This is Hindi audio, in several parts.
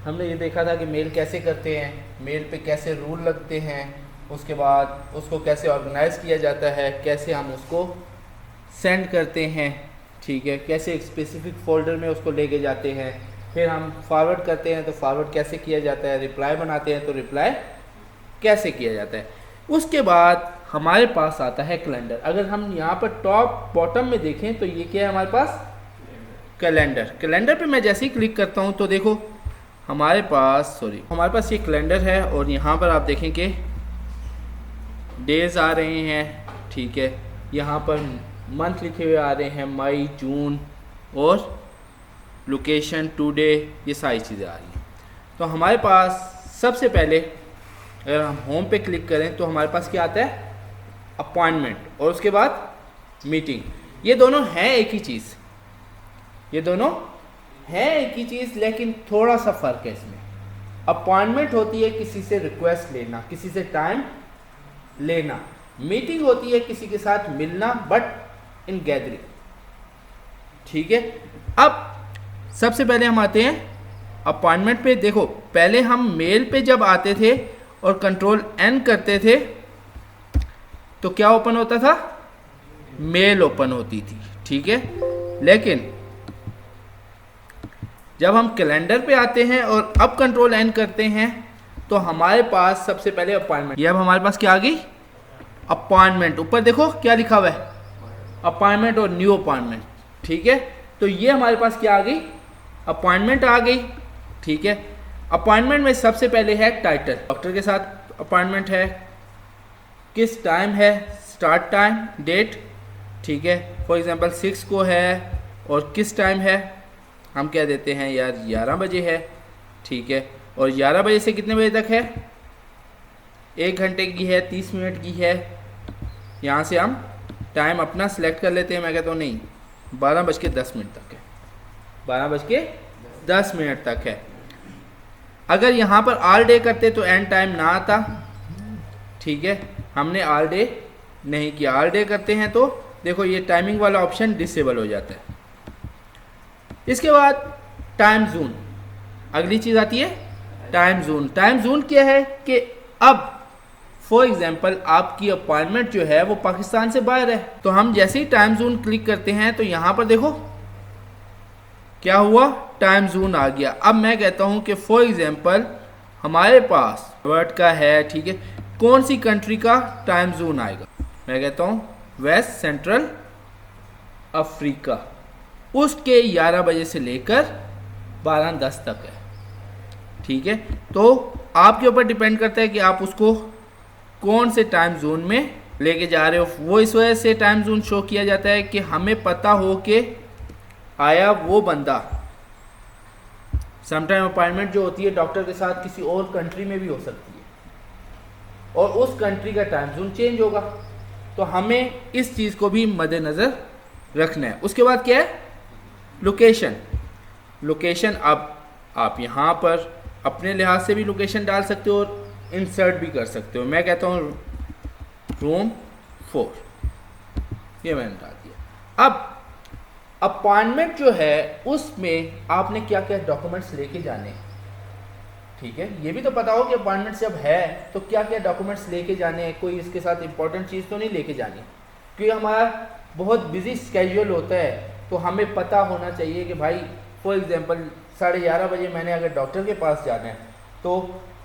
हमने ये देखा था कि मेल कैसे करते हैं, मेल पे कैसे रूल लगते हैं, उसके बाद उसको कैसे ऑर्गेनाइज़ किया जाता है, कैसे हम उसको सेंड करते हैं, ठीक है, कैसे एक स्पेसिफिक फ़ोल्डर में उसको लेके जाते हैं, फिर हम फॉरवर्ड करते हैं तो फॉरवर्ड कैसे किया जाता है, रिप्लाई बनाते हैं तो रिप्लाई कैसे किया जाता है। उसके बाद हमारे पास आता है कैलेंडर। अगर हम यहाँ पर टॉप बॉटम में देखें तो ये क्या है हमारे पास, कैलेंडर। कैलेंडर पे मैं जैसे ही क्लिक करता हूँ तो देखो हमारे पास ये कैलेंडर है और यहाँ पर आप देखें कि डेज आ रहे हैं, ठीक है, यहाँ पर मंथ लिखे हुए आ रहे हैं, मई, जून, और लोकेशन, टुडे, ये सारी चीज़ें आ रही हैं। तो हमारे पास सबसे पहले अगर हम होम पे क्लिक करें तो हमारे पास क्या आता है, अपॉइंटमेंट, और उसके बाद मीटिंग। ये दोनों हैं एक ही चीज़, लेकिन थोड़ा सा फ़र्क है इसमें। अपॉइंटमेंट होती है किसी से रिक्वेस्ट लेना, किसी से टाइम लेना। मीटिंग होती है किसी के साथ मिलना, बट इन गैदरिंग, ठीक है। अब सबसे पहले हम आते हैं अपॉइंटमेंट पे। देखो पहले हम मेल पे जब आते थे और कंट्रोल एन करते थे तो क्या ओपन होता था, मेल ओपन होती थी, ठीक है। लेकिन जब हम कैलेंडर पे आते हैं और अब कंट्रोल एन करते हैं तो हमारे पास सबसे पहले अपॉइंटमेंट, ये अब हमारे पास क्या आ गई, अपॉइंटमेंट। ऊपर देखो क्या लिखा हुआ है, अपॉइंटमेंट और न्यू अपॉइंटमेंट, ठीक है। तो ये हमारे पास क्या आ गई, अपॉइंटमेंट आ गई, ठीक है। अपॉइंटमेंट में सबसे पहले है टाइटल, डॉक्टर के साथ अपॉइंटमेंट है, किस टाइम है, स्टार्ट टाइम, डेट, ठीक है। फॉर एग्जांपल 6 को है और किस टाइम है, हम कह देते हैं यार 11 बजे है, ठीक है। और 11 बजे से कितने बजे तक है, 1 घंटे की है, 30 मिनट की है। यहाँ से हम टाइम अपना सेलेक्ट कर लेते हैं। मैं कहता हूँ नहीं, 12:10 तक है, 12:10 तक है। अगर यहाँ पर ऑल डे करते तो एंड टाइम ना आता, ठीक है। हमने ऑल डे नहीं किया, ऑल डे करते हैं तो देखो ये टाइमिंग वाला ऑप्शन डिसेबल हो जाता है। इसके बाद टाइम जोन, अगली चीज़ आती है टाइम जोन। टाइम जोन क्या है कि अब फॉर एग्जांपल आपकी अपॉइंटमेंट जो है वो पाकिस्तान से बाहर है, तो हम जैसे ही टाइम जोन क्लिक करते हैं तो यहाँ पर देखो क्या हुआ, टाइम जोन आ गया। अब मैं कहता हूँ कि फॉर एग्जांपल हमारे पास वर्ल्ड का है, ठीक है, कौन सी कंट्री का टाइम जोन आएगा, मैं कहता हूँ वेस्ट सेंट्रल अफ्रीका, उसके 11 बजे से लेकर 12:10 तक है, ठीक है। तो आपके ऊपर डिपेंड करता है कि आप उसको कौन से टाइम जोन में लेके जा रहे हो। वो इस वजह से टाइम जोन शो किया जाता है कि हमें पता हो कि आया वो बंदा, समटाइम अपॉइंटमेंट जो होती है डॉक्टर के साथ किसी और कंट्री में भी हो सकती है और उस कंट्री का टाइम जोन चेंज होगा, तो हमें इस चीज़ को भी मद्देनज़र रखना है। उसके बाद क्या है, लोकेशन। लोकेशन अब आप यहाँ पर अपने लिहाज से भी लोकेशन डाल सकते हो और इंसर्ट भी कर सकते हो। मैं कहता हूँ रूम 4, ये मैंने डाल दिया। अब अपॉइंटमेंट जो है उसमें आपने क्या क्या डॉक्यूमेंट्स लेके जाने हैं, ठीक है। ये भी तो पता हो कि अपॉइंटमेंट जब है तो क्या क्या डॉक्यूमेंट्स लेके जाने हैं, कोई इसके साथ इंपॉर्टेंट चीज़ तो नहीं लेके जानी, क्योंकि हमारा बहुत बिजी स्केड्यूल होता है। तो हमें पता होना चाहिए कि भाई फॉर एग्जांपल 11:30 बजे मैंने अगर डॉक्टर के पास जाना है तो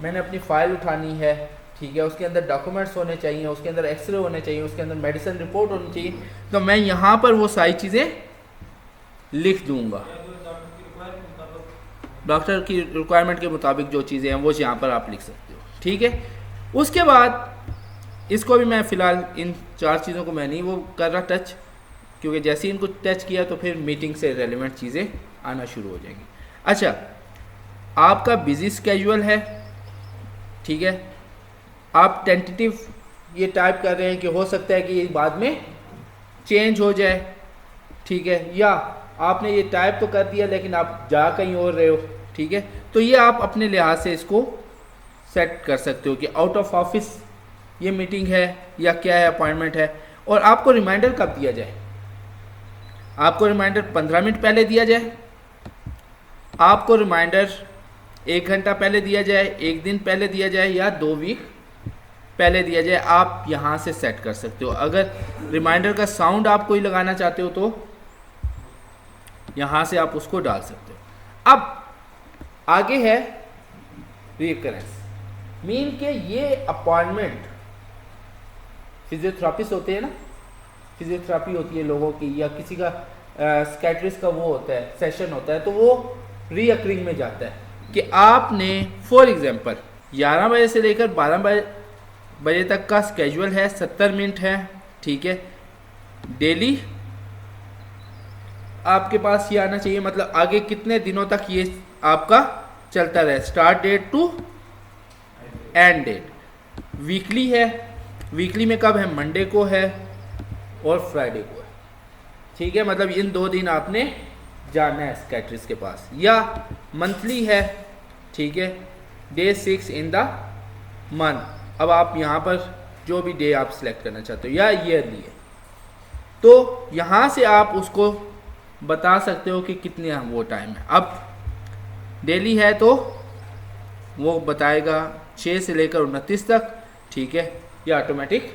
मैंने अपनी फ़ाइल उठानी है, ठीक है, उसके अंदर डॉक्यूमेंट्स होने चाहिए, उसके अंदर एक्सरे होने चाहिए, उसके अंदर मेडिसिन रिपोर्ट होनी चाहिए। तो मैं यहाँ पर वो सारी चीज़ें लिख दूँगा, डॉक्टर की रिक्वायरमेंट के मुताबिक जो चीज़ें हैं वो यहाँ पर आप लिख सकते हो, ठीक है। उसके बाद इसको भी मैं फ़िलहाल इन 4 चीज़ों को मैं नहीं वो कर रहा टच, क्योंकि जैसे ही इनको टच किया तो फिर मीटिंग से रेलिवेंट चीज़ें आना शुरू हो जाएंगी। अच्छा, आपका बिजी स्केड्यूल है, ठीक है, आप टेंटेटिव ये टाइप कर रहे हैं कि हो सकता है कि ये बाद में चेंज हो जाए, ठीक है, या आपने ये टाइप तो कर दिया लेकिन आप जा कहीं और रहे हो, ठीक है। तो ये आप अपने लिहाज से इसको सेट कर सकते हो कि आउट ऑफ ऑफिस ये मीटिंग है या क्या है, अपॉइंटमेंट है। और आपको रिमाइंडर कब दिया जाए, आपको रिमाइंडर 15 मिनट पहले दिया जाए, आपको रिमाइंडर 1 घंटा पहले दिया जाए, 1 दिन पहले दिया जाए या 2 वीक पहले दिया जाए, आप यहाँ से सेट कर सकते हो। अगर रिमाइंडर का साउंड आप कोई लगाना चाहते हो तो यहाँ से आप उसको डाल सकते हो। अब आगे है रिकरेंस, मीन के ये अपॉइंटमेंट फिजियोथेरापिस्ट होते हैं ना, फिजियोथेरापी होती है लोगों की, या किसी का स्कैट्रिस्ट का वो होता है, सेशन होता है, तो वो रीअकरिंग में जाता है कि आपने फॉर एग्जांपल 11 बजे से लेकर 12 बजे तक का स्केड्यूल है, 70 मिनट है, ठीक है, डेली आपके पास ये आना चाहिए। मतलब आगे कितने दिनों तक ये आपका चलता रहे, start date to end date. Weekly है, वीकली में कब है, मंडे को है और फ्राइडे को है, ठीक है, मतलब इन 2 दिन आपने जाना है स्कैट्रिस्ट के पास। या मंथली है, ठीक है, डे 6 इन द मंथ, अब आप यहाँ पर जो भी डे आप सिलेक्ट करना चाहते हो, या ईयरली है तो यहाँ से आप उसको बता सकते हो कि कितने वो टाइम है। अब डेली है तो वो बताएगा 6 से लेकर 29 तक, ठीक है, ये ऑटोमेटिक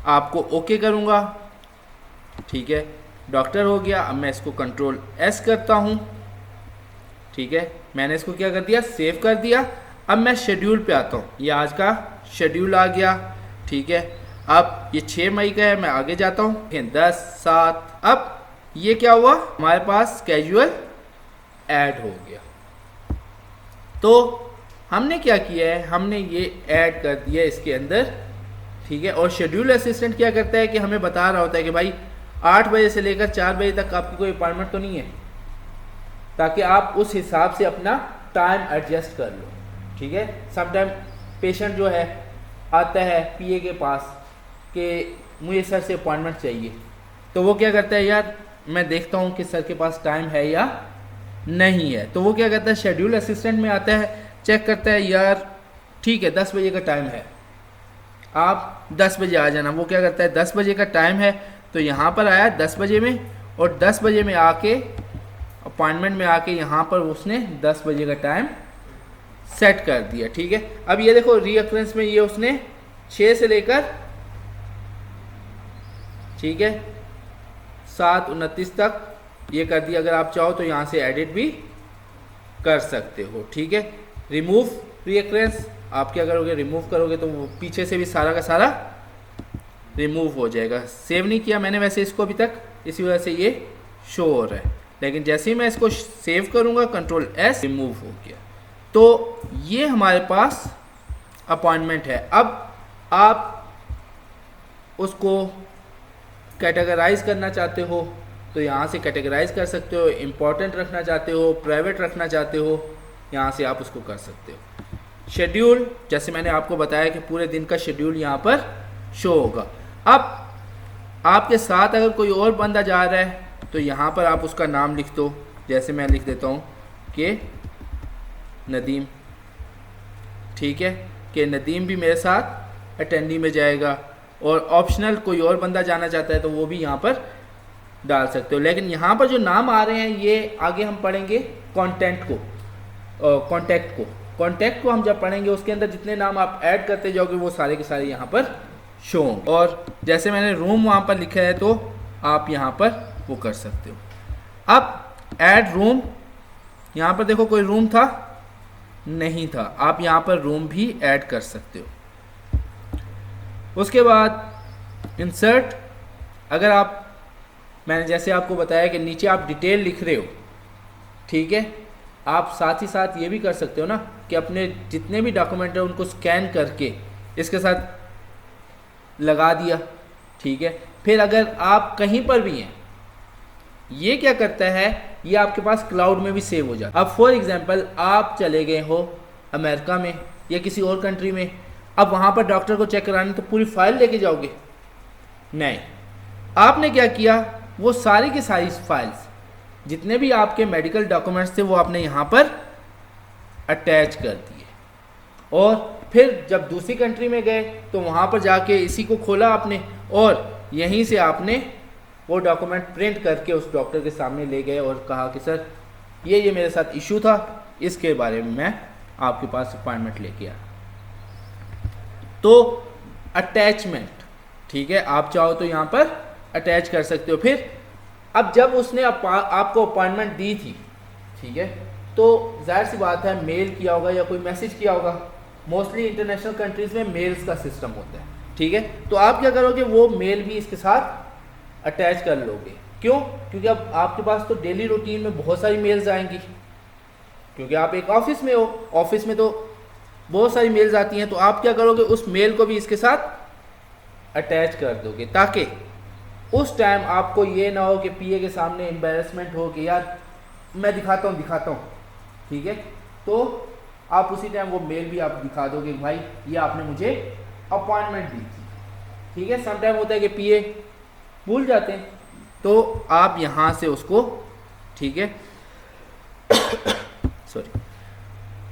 आपको ओके करूँगा, ठीक है। डॉक्टर हो गया, अब मैं इसको कंट्रोल एस करता हूँ, ठीक है, मैंने इसको क्या कर दिया, सेव कर दिया। अब मैं शेड्यूल पे आता हूँ, ये आज का शेड्यूल आ गया, ठीक है। अब ये 6 मई का है, मैं आगे जाता हूँ, 10/7। अब ये क्या हुआ, हमारे पास कैजुअल ऐड हो गया। तो हमने क्या किया है, हमने ये ऐड कर दिया इसके अंदर, ठीक है। और शेड्यूल असिस्टेंट क्या करता है कि हमें बता रहा होता है कि भाई 8 बजे से लेकर 4 बजे तक आपकी कोई अपॉइंटमेंट तो नहीं है, ताकि आप उस हिसाब से अपना टाइम एडजस्ट कर लो, ठीक है। समटाइम पेशेंट जो है आता है पीए के पास कि मुझे सर से अपॉइंटमेंट चाहिए, तो वो क्या करता है, यार मैं देखता हूँ कि सर के पास टाइम है या नहीं है, तो वो क्या करता है, शेड्यूल असिस्टेंट में आता है, चेक करता है, यार ठीक है 10 बजे का टाइम है, आप 10 बजे आ जाना। वो क्या करता है, 10 बजे का टाइम है तो यहाँ पर आया 10 बजे में, और 10 बजे में आके अपॉइंटमेंट में आके यहाँ पर उसने 10 बजे का टाइम सेट कर दिया, ठीक है। अब ये देखो रीअकरेंस में ये उसने 6 से लेकर, ठीक है, 7/29 तक ये कर दिया। अगर आप चाहो तो यहाँ से एडिट भी कर सकते हो, ठीक है। रिमूव रीअकरेंस आप क्या करोगे, रिमूव करोगे तो वो पीछे से भी सारा का सारा रिमूव हो जाएगा। सेव नहीं किया मैंने वैसे इसको अभी तक, इसी वजह से ये शो हो रहा है, लेकिन जैसे ही मैं इसको सेव करूँगा कंट्रोल एस, रिमूव हो गया। तो ये हमारे पास अपॉइंटमेंट है। अब आप उसको कैटेगराइज करना चाहते हो तो यहाँ से कैटेगराइज कर सकते हो, इम्पोर्टेंट रखना चाहते हो, प्राइवेट रखना चाहते हो, यहाँ से आप उसको कर सकते हो। शेड्यूल जैसे मैंने आपको बताया कि पूरे दिन का शेड्यूल यहाँ पर शो होगा। अब आपके साथ अगर कोई और बंदा जा रहा है तो यहाँ पर आप उसका नाम लिख दो, जैसे मैं लिख देता हूँ कि नदीम, ठीक है, कि नदीम भी मेरे साथ अटेंडी में जाएगा। और ऑप्शनल कोई और बंदा जाना चाहता है तो वो भी यहाँ पर डाल सकते हो। लेकिन यहाँ पर जो नाम आ रहे हैं ये आगे हम पढ़ेंगे कॉन्टैक्ट को हम जब पढ़ेंगे उसके अंदर जितने नाम आप ऐड करते जाओगे वो सारे के सारे यहाँ पर शो होंगे। और जैसे मैंने रूम वहाँ पर लिखा है तो आप यहाँ पर वो कर सकते हो। अब ऐड रूम, यहाँ पर देखो कोई रूम था नहीं था, आप यहाँ पर रूम भी ऐड कर सकते हो। उसके बाद इंसर्ट, अगर आप, मैंने जैसे आपको बताया कि नीचे आप डिटेल लिख रहे हो, ठीक है, आप साथ ही साथ ये भी कर सकते हो ना कि अपने जितने भी डॉक्यूमेंट है उनको स्कैन करके इसके साथ लगा दिया, ठीक है। फिर अगर आप कहीं पर भी हैं, ये क्या करता है, ये आपके पास क्लाउड में भी सेव हो जाता है। अब फॉर एग्जांपल आप चले गए हो अमेरिका में या किसी और कंट्री में, अब वहाँ पर डॉक्टर को चेक कराने तो पूरी फाइल लेके जाओगे नहीं, आपने क्या किया, वो सारी की सारी फाइल्स जितने भी आपके मेडिकल डॉक्यूमेंट्स थे वो आपने यहाँ पर अटैच कर दिए। और फिर जब दूसरी कंट्री में गए तो वहाँ पर जाके इसी को खोला आपने और यहीं से आपने वो डॉक्यूमेंट प्रिंट करके उस डॉक्टर के सामने ले गए और कहा कि सर ये मेरे साथ इशू था, इसके बारे में मैं आपके पास अपॉइंटमेंट लेके आया। तो अटैचमेंट, ठीक है, आप चाहो तो यहाँ पर अटैच कर सकते हो। फिर अब जब उसने आपको अपॉइंटमेंट दी थी, ठीक है, तो जाहिर सी बात है मेल किया होगा या कोई मैसेज किया होगा। मोस्टली इंटरनेशनल कंट्रीज़ में मेल्स का सिस्टम होता है, ठीक है। तो आप क्या करोगे, वो मेल भी इसके साथ अटैच कर लोगे। क्यों? क्योंकि अब आपके पास तो डेली रूटीन में बहुत सारी मेल्स आएंगी, क्योंकि आप एक ऑफिस में हो, ऑफिस में तो बहुत सारी मेल्स आती हैं। तो आप क्या करोगे, उस मेल को भी इसके साथ अटैच कर दोगे, ताकि उस टाइम आपको ये ना हो कि पीए के सामने एम्बेरसमेंट हो कि यार मैं दिखाता हूँ, ठीक है। तो आप उसी टाइम वो मेल भी आप दिखा दोगे, भाई ये आपने मुझे अपॉइंटमेंट दी थी, ठीक है। समटाइम होता है कि पीए भूल जाते हैं, तो आप यहाँ से उसको, ठीक है सॉरी,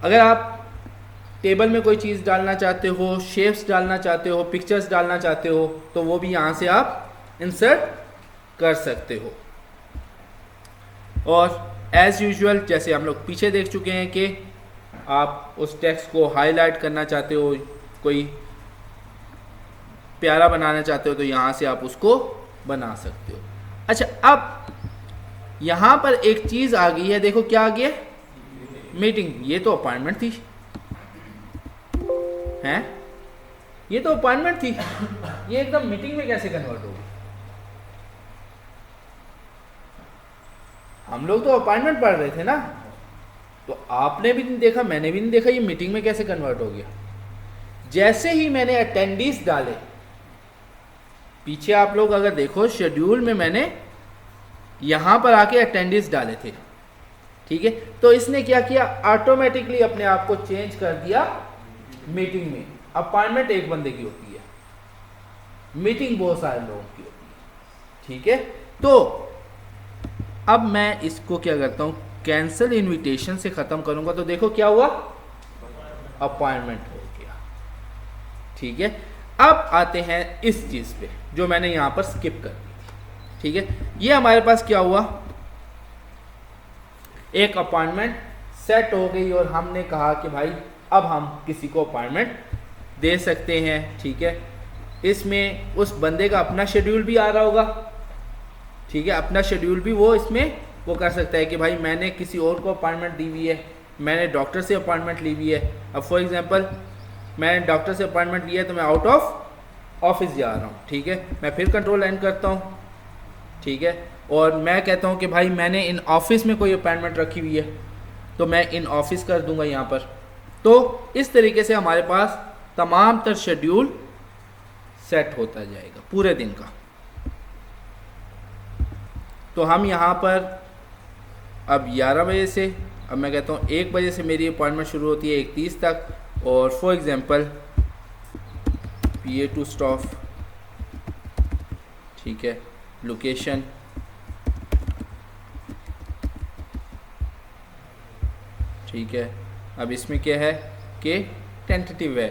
अगर आप टेबल में कोई चीज़ डालना चाहते हो, शेप्स डालना चाहते हो, पिक्चर्स डालना चाहते हो, तो वो भी यहाँ से आप इंसर्ट कर सकते हो। और एज़ यूजुअल जैसे हम लोग पीछे देख चुके हैं कि आप उस टेक्स्ट को हाईलाइट करना चाहते हो, कोई प्यारा बनाना चाहते हो, तो यहाँ से आप उसको बना सकते हो। अच्छा, अब यहाँ पर एक चीज़ आ गई है, देखो क्या आ गया, मीटिंग। ये तो अपॉइंटमेंट थी, हैं, ये तो अपॉइंटमेंट थी, ये एकदम मीटिंग में कैसे कन्वर्ट होगी? हम लोग तो अपॉइंटमेंट पढ़ रहे थे ना, तो आपने भी नहीं देखा, मैंने भी नहीं देखा, ये मीटिंग में कैसे कन्वर्ट हो गया? जैसे ही मैंने अटेंडीज डाले, पीछे आप लोग अगर देखो शेड्यूल में मैंने यहां पर आके अटेंडीज डाले थे, ठीक है। तो इसने क्या किया, ऑटोमेटिकली अपने आप को चेंज कर दिया मीटिंग में। अपॉइंटमेंट एक बंदे की होती है, मीटिंग बहुत सारे लोगों की होती है, ठीक है। तो अब मैं इसको क्या करता हूं, कैंसिल इनविटेशन से खत्म करूंगा, तो देखो क्या हुआ, अपॉइंटमेंट हो गया, ठीक है। अब आते हैं इस चीज पे जो मैंने यहां पर स्किप कर दी थी, ठीक है। ये हमारे पास क्या हुआ, एक अपॉइंटमेंट सेट हो गई और हमने कहा कि भाई अब हम किसी को अपॉइंटमेंट दे सकते हैं, ठीक है। इसमें उस बंदे का अपना शेड्यूल भी आ रहा होगा, ठीक है, अपना शेड्यूल भी वो इसमें वो कर सकता है कि भाई मैंने किसी और को अपॉइंटमेंट दी हुई है, मैंने डॉक्टर से अपॉइंटमेंट ली हुई है। अब फॉर एग्जांपल मैंने डॉक्टर से अपॉइंटमेंट लिया है, तो मैं आउट ऑफ ऑफिस जा रहा हूँ, ठीक है। मैं फिर कंट्रोल एंड करता हूँ, ठीक है, और मैं कहता हूँ कि भाई मैंने इन ऑफिस में कोई अपॉइंटमेंट रखी हुई है, तो मैं इन ऑफिस कर दूंगा यहाँ पर। तो इस तरीके से हमारे पास तमाम तर शेड्यूल सेट होता जाएगा पूरे दिन का। तो हम यहाँ पर अब 11 बजे से, अब मैं कहता हूँ 1 बजे से मेरी अपॉइंटमेंट शुरू होती है 1:30 तक, और for example PA to staff, ठीक है, लोकेशन, ठीक है। अब इसमें क्या है कि टेंटेटिव है,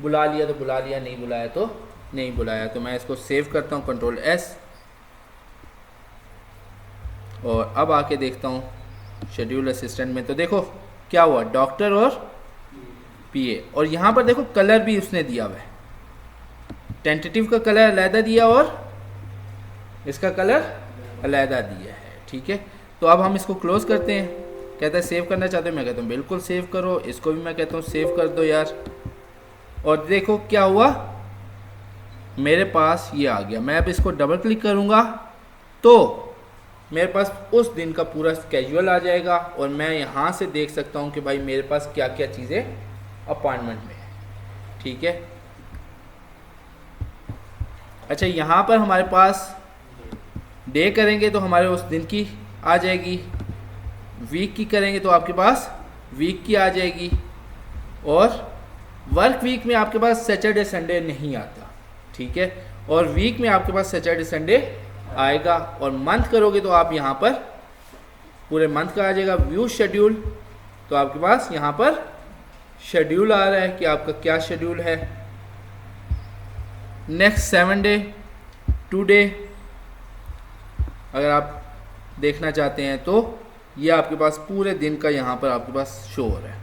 बुला लिया तो बुला लिया, नहीं बुलाया तो नहीं बुलाया। तो मैं इसको सेव करता हूँ कंट्रोल S, और अब आके देखता हूँ शेड्यूल असिस्टेंट में, तो देखो क्या हुआ, डॉक्टर और PA, और यहाँ पर देखो कलर भी उसने दिया हुआ है, टेंटेटिव का कलर अलहदा दिया और इसका कलर अलहदा दिया है, ठीक है। तो अब हम इसको क्लोज करते हैं। कहता है सेव करना चाहते हो, मैं कहता हूँ बिल्कुल सेव करो, इसको भी मैं कहता हूँ सेव कर दो यार। और देखो क्या हुआ, मेरे पास ये आ गया। मैं अब इसको डबल क्लिक करूँगा तो मेरे पास उस दिन का पूरा स्केड्यूल आ जाएगा, और मैं यहाँ से देख सकता हूँ कि भाई मेरे पास क्या क्या चीज़ें अपॉइंटमेंट में है, ठीक है। अच्छा, यहाँ पर हमारे पास डे करेंगे तो हमारे उस दिन की आ जाएगी, वीक की करेंगे तो आपके पास वीक की आ जाएगी, और वर्क वीक में आपके पास सैटरडे संडे नहीं आता, ठीक है, और वीक में आपके पास सैटरडे संडे आएगा। और मंथ करोगे तो आप यहाँ पर पूरे मंथ का आ जाएगा। व्यू शेड्यूल, तो आपके पास यहाँ पर शेड्यूल आ रहा है कि आपका क्या शेड्यूल है। नेक्स्ट 7 डे, 2 डे अगर आप देखना चाहते हैं तो ये आपके पास पूरे दिन का यहाँ पर आपके पास शो हो रहा है,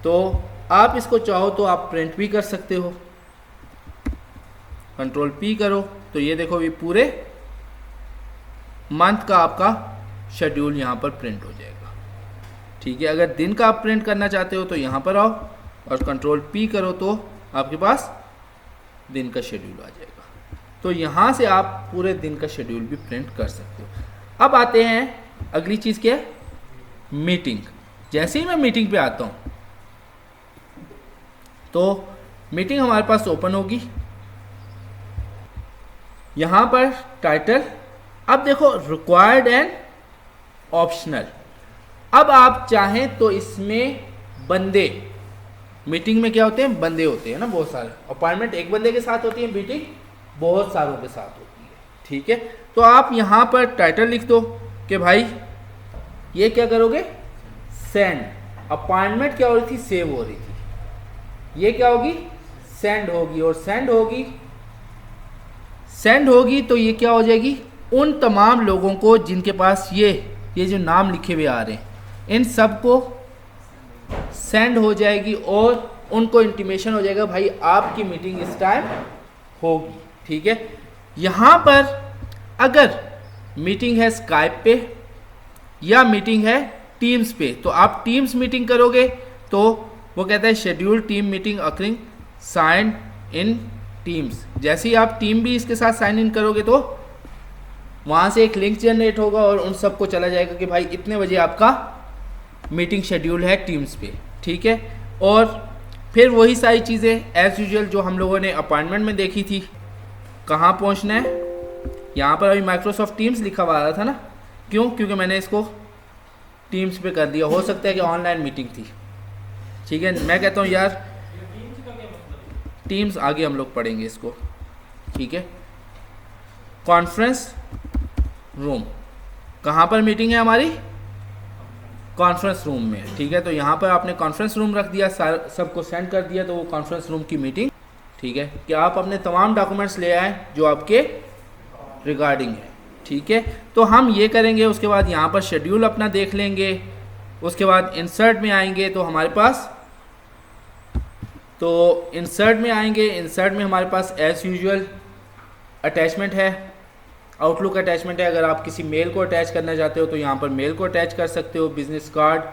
तो आप इसको चाहो तो आप प्रिंट भी कर सकते हो, कंट्रोल P करो तो ये देखो ये पूरे मंथ का आपका शेड्यूल यहाँ पर प्रिंट हो जाएगा। ठीक है, अगर दिन का आप प्रिंट करना चाहते हो तो यहाँ पर आओ और कंट्रोल P करो तो आपके पास दिन का शेड्यूल आ जाएगा। तो यहाँ से आप पूरे दिन का शेड्यूल भी प्रिंट कर सकते हो। अब आते हैं अगली चीज़ क्या है, मीटिंग। जैसे ही मैं मीटिंग पे आता हूँ तो मीटिंग हमारे पास ओपन होगी। यहाँ पर टाइटल, अब देखो रिक्वायर्ड एंड ऑप्शनल। अब आप चाहें तो इसमें बंदे, मीटिंग में क्या होते हैं, बंदे होते हैं ना बहुत सारे। अपॉइंटमेंट एक बंदे के साथ होती है, मीटिंग बहुत सारों के साथ होती है। ठीक है, तो आप यहाँ पर टाइटल लिख दो कि भाई ये क्या करोगे, सेंड। अपॉइंटमेंट क्या हो रही थी, सेव हो रही थी, ये क्या होगी, सेंड होगी। और सेंड होगी तो ये क्या हो जाएगी, उन तमाम लोगों को जिनके पास ये जो नाम लिखे हुए आ रहे हैं, इन सब को सेंड हो जाएगी और उनको इंटीमेशन हो जाएगा भाई आपकी मीटिंग इस टाइम होगी। ठीक है, यहाँ पर अगर मीटिंग है स्काइप पे या मीटिंग है टीम्स पे, तो आप टीम्स मीटिंग करोगे तो वो कहता है schedule team meeting occurring sign in Teams. जैसे ही आप टीम भी इसके साथ साइन इन करोगे तो वहाँ से एक लिंक जनरेट होगा और उन सबको चला जाएगा कि भाई इतने बजे आपका मीटिंग शेड्यूल है टीम्स पे। ठीक है, और फिर वही सारी चीज़ें एज़ यूजुअल जो हम लोगों ने अपॉइंटमेंट में देखी थी, कहाँ पहुँचना है। यहाँ पर अभी माइक्रोसॉफ्ट टीम्स लिखा हुआ आ रहा था ना, क्यों, क्योंकि मैंने इसको टीम्स पे कर दिया। हो सकता है कि ऑनलाइन मीटिंग थी। ठीक है, मैं कहता हूँ यार टीम्स आगे हम लोग पढ़ेंगे इसको। ठीक है, कॉन्फ्रेंस रूम, कहाँ पर मीटिंग है हमारी, कॉन्फ्रेंस रूम में। ठीक है, तो यहाँ पर आपने कॉन्फ्रेंस रूम रख दिया, सबको सेंड कर दिया, तो वो कॉन्फ्रेंस रूम की मीटिंग। ठीक है, कि आप अपने तमाम डॉक्यूमेंट्स ले आए जो आपके रिगार्डिंग है। ठीक है, तो हम ये करेंगे। उसके बाद यहाँ पर शेड्यूल अपना देख लेंगे। उसके बाद इंसर्ट में आएंगे तो हमारे पास, तो इंसर्ट में आएंगे, इंसर्ट में हमारे पास एज़ यूजुअल अटैचमेंट है, आउटलुक अटैचमेंट है। अगर आप किसी मेल को अटैच करना चाहते हो तो यहाँ पर मेल को अटैच कर सकते हो, बिजनेस कार्ड,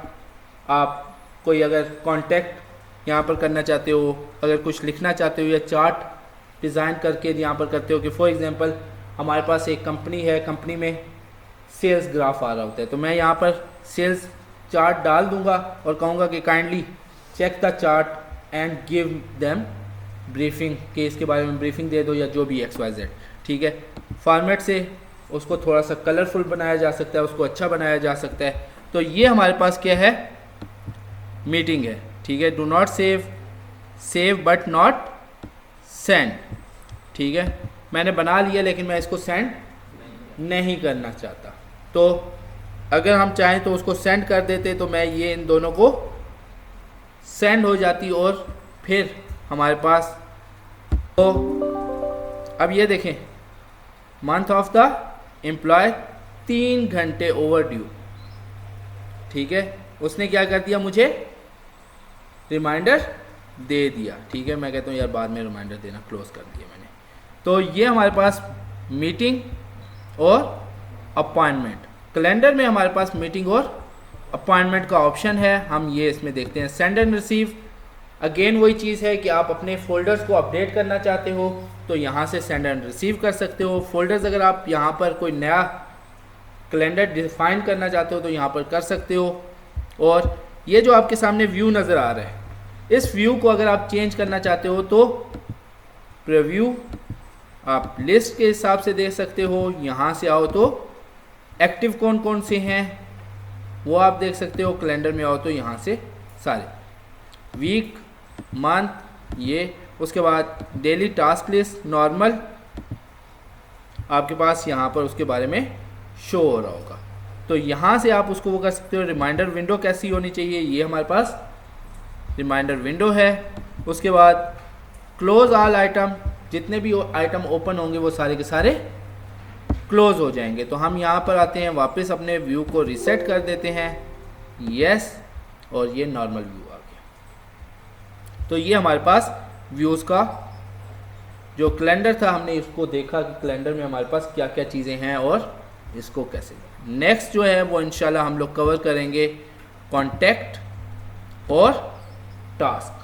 आप कोई अगर कॉन्टैक्ट यहाँ पर करना चाहते हो, अगर कुछ लिखना चाहते हो या चार्ट डिज़ाइन करके यहाँ पर करते हो कि फॉर एग्जांपल हमारे पास एक कंपनी है, कंपनी में सेल्स ग्राफ आ रहा होता है, तो मैं यहाँ पर सेल्स चार्ट डाल दूँगा और कहूँगा कि kindly check the chart and give them briefing, कि इसके बारे में ब्रीफिंग दे दो या जो भी XYZ। ठीक है, फॉर्मेट से उसको थोड़ा सा कलरफुल बनाया जा सकता है, उसको अच्छा बनाया जा सकता है। तो ये हमारे पास क्या है, मीटिंग है। ठीक है, do not save but not send. ठीक है, मैंने बना लिया लेकिन मैं इसको सेंड नहीं करना चाहता, तो अगर हम चाहें तो उसको सेंड कर देते, तो मैं ये इन दोनों को सेंड हो जाती और फिर हमारे पास, तो अब ये देखें मंथ ऑफ द एम्प्लॉय 3 घंटे ओवर ड्यू। ठीक है, उसने क्या कर दिया, मुझे रिमाइंडर दे दिया। ठीक है, मैं कहता हूँ यार बाद में रिमाइंडर देना, क्लोज कर दिया मैंने। तो ये हमारे पास मीटिंग और अपॉइंटमेंट, कैलेंडर में हमारे पास मीटिंग और अपॉइंटमेंट का ऑप्शन है। हम ये इसमें देखते हैं सेंड एंड रिसीव। अगेन वही चीज़ है कि आप अपने फोल्डर्स को अपडेट करना चाहते हो तो यहाँ से सेंड एंड रिसीव कर सकते हो। फोल्डर्स अगर आप यहाँ पर कोई नया कैलेंडर डिफाइन करना चाहते हो तो यहाँ पर कर सकते हो। और ये जो आपके सामने व्यू नज़र आ रहा है, इस व्यू को अगर आप चेंज करना चाहते हो तो प्रीव्यू आप लिस्ट के हिसाब से देख सकते हो। यहाँ से आओ तो एक्टिव कौन कौन से हैं वो आप देख सकते हो। कैलेंडर में आओ तो यहाँ से सारे वीक, मंथ, ये, उसके बाद डेली टास्क लिस्ट नॉर्मल आपके पास यहाँ पर उसके बारे में शो हो रहा होगा। तो यहाँ से आप उसको वो कर सकते हो। रिमाइंडर विंडो कैसी होनी चाहिए, ये हमारे पास रिमाइंडर विंडो है। उसके बाद क्लोज ऑल आइटम, जितने भी आइटम ओपन होंगे वो सारे के सारे क्लोज हो जाएंगे। तो हम यहाँ पर आते हैं, वापस अपने व्यू को रीसेट कर देते हैं, यस, और ये नॉर्मल व्यू आ गया। तो ये हमारे पास व्यूज़ का जो कैलेंडर था, हमने इसको देखा कि कैलेंडर में हमारे पास क्या क्या चीज़ें हैं और इसको कैसे। नेक्स्ट जो है वो इंशाल्लाह हम लोग कवर करेंगे कॉन्टैक्ट और टास्क।